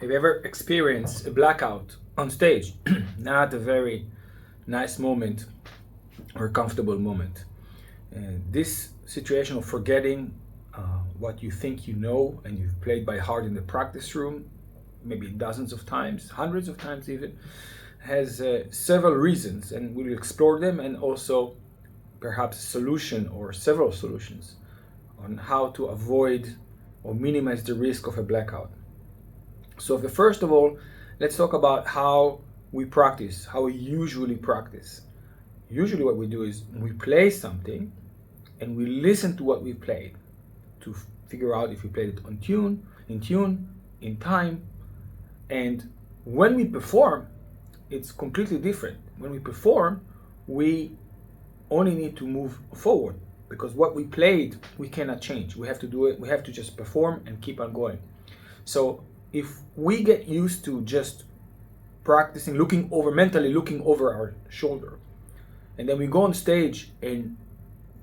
Have you ever experienced a blackout on stage? Not a very nice moment or comfortable moment. This situation of forgetting what you think you know and you've played by heart in the practice room, maybe dozens of times, hundreds of times even, has several reasons, and we'll explore them, and also perhaps a solution or several solutions on how to avoid or minimize the risk of a blackout. So first of all, let's talk about how we practice, how we usually practice. Usually what we do is we play something and we listen to what we played to figure out if we played it on tune, in time. And when we perform, it's completely different. When we perform, we only need to move forward, because what we played, we cannot change. We have to do it. We have to just perform and keep on going. So if we get used to just practicing, mentally looking over our shoulder, and then we go on stage and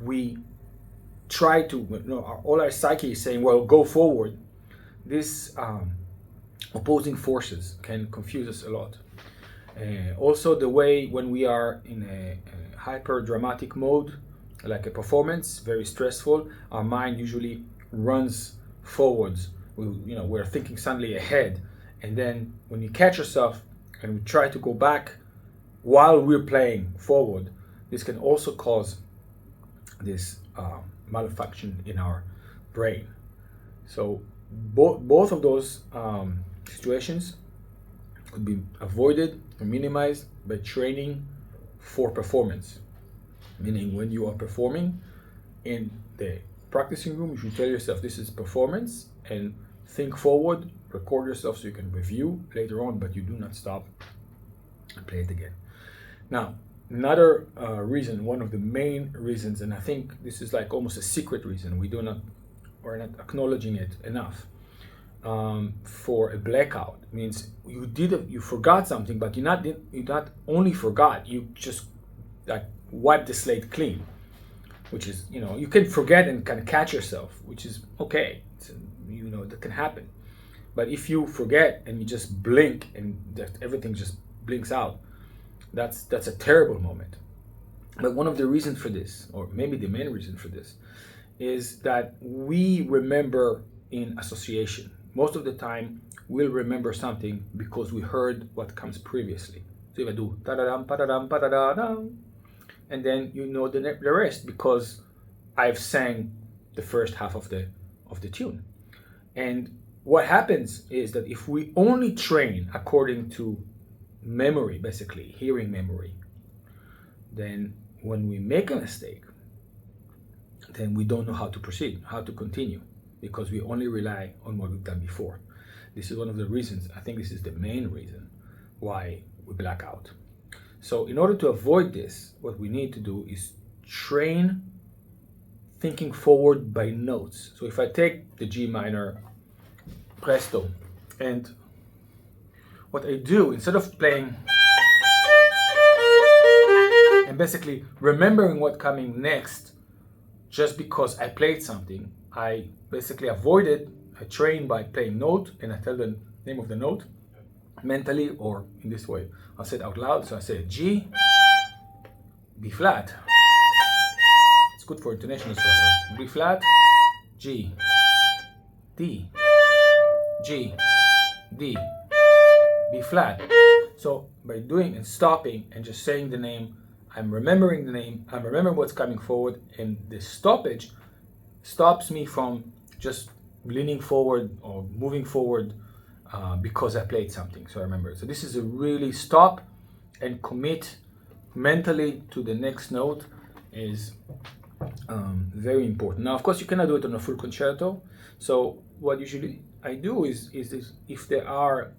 we try to, all our psyche is saying, well, go forward. This opposing forces can confuse us a lot. Also, the way when we are in a hyper dramatic mode, like a performance, very stressful, our mind usually runs forwards. We're thinking suddenly ahead, and then when you catch yourself and we try to go back while we're playing forward, this can also cause this malfunction in our brain. So both of those situations could be avoided or minimized by training for performance. Meaning, when you are performing in the practicing room, you should tell yourself this is performance, and think forward, record yourself so you can review later on, but you do not stop and play it again. Now, another reason, one of the main reasons, and I think this is like almost a secret reason, we're not acknowledging it enough, for a blackout means you forgot something, but you not only forgot, you just like wipe the slate clean, which is, you can forget and kind of catch yourself, which is okay. That can happen. But if you forget and you just blink and everything just blinks out, that's a terrible moment. But one of the reasons for this, or maybe the main reason for this, is that we remember in association. Most of the time, we'll remember something because we heard what comes previously. So if I do ta-da-dam, pa-da-dam, pa-da-da-dam, and then the rest because I've sang the first half of the tune. And what happens is that if we only train according to memory, basically hearing memory, then when we make a mistake, then we don't know how to proceed, how to continue, because we only rely on what we've done before. This is one of the reasons, I think this is the main reason why we black out. So in order to avoid this, what we need to do is train thinking forward by notes. So if I take the G minor presto, and what I do, instead of playing and basically remembering what's coming next just because I played something, I basically avoid it. I train by playing note, and I tell the name of the note mentally, or in this way. I'll say it out loud. So I say G, B flat. It's good for intonation as well. B flat, G, D, G, D, B flat. So by doing and stopping and just saying the name, I'm remembering the name, I'm remembering what's coming forward, and the stoppage stops me from just leaning forward or moving forward because I played something. So I remember. So this is a really stop and commit mentally to the next note is very important. Now, of course, you cannot do it on a full concerto. So what usually I do is if there are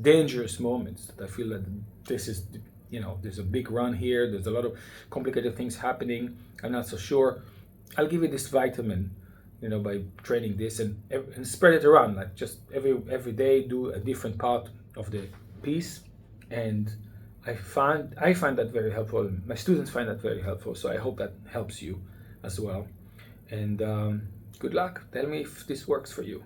dangerous moments that I feel that this is, there's a big run here, there's a lot of complicated things happening, I'm not so sure, I'll give it this vitamin, by training this and spread it around, like just every day do a different part of the piece. And I find that very helpful. My students find that very helpful. So I hope that helps you as well. And good luck. Tell me if this works for you.